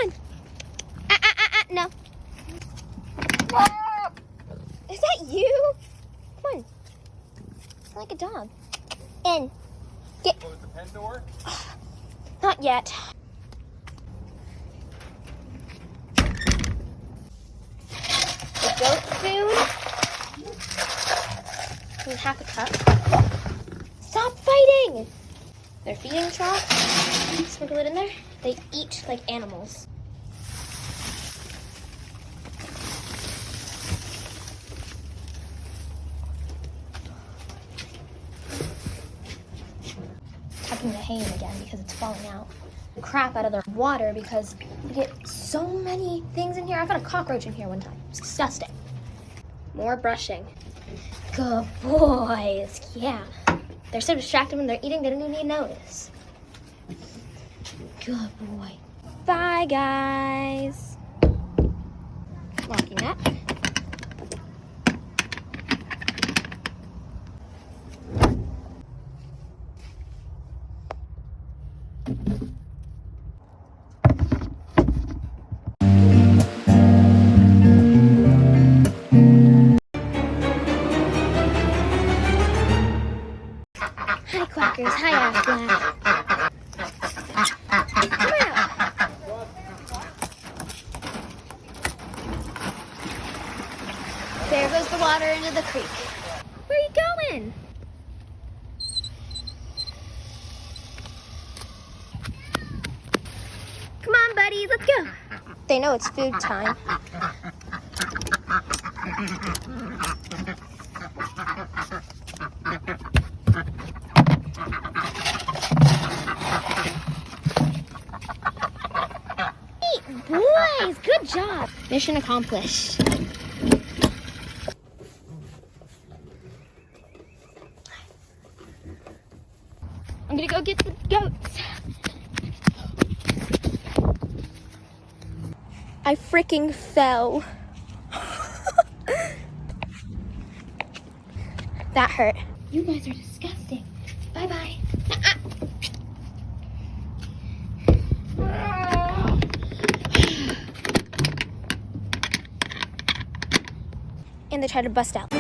on. No. Is that you? Come on. It's like a dog. In. Get. Close the pen door? Not yet. The goat food. And half a cup. Stop fighting! Their feeding trough. Sprinkle it in there. They eat like animals. Tucking the hay in again because it's falling out. Crap out of their water because we get so many things in here. I found a cockroach in here one time. It's disgusting. More brushing. Good boys. Yeah. They're so distracted when they're eating, they don't even need to notice. Good boy. Bye, guys. Locking that. Hi, Quackers. Hi, Aflac. Come out. There goes the water into the creek. Where are you going? Come on, buddies. Let's go. They know it's food time. Boys, good job. Mission accomplished. I'm gonna go get the goats. I freaking fell. That hurt. You guys are disgusting. Bye-bye. And they try to bust out.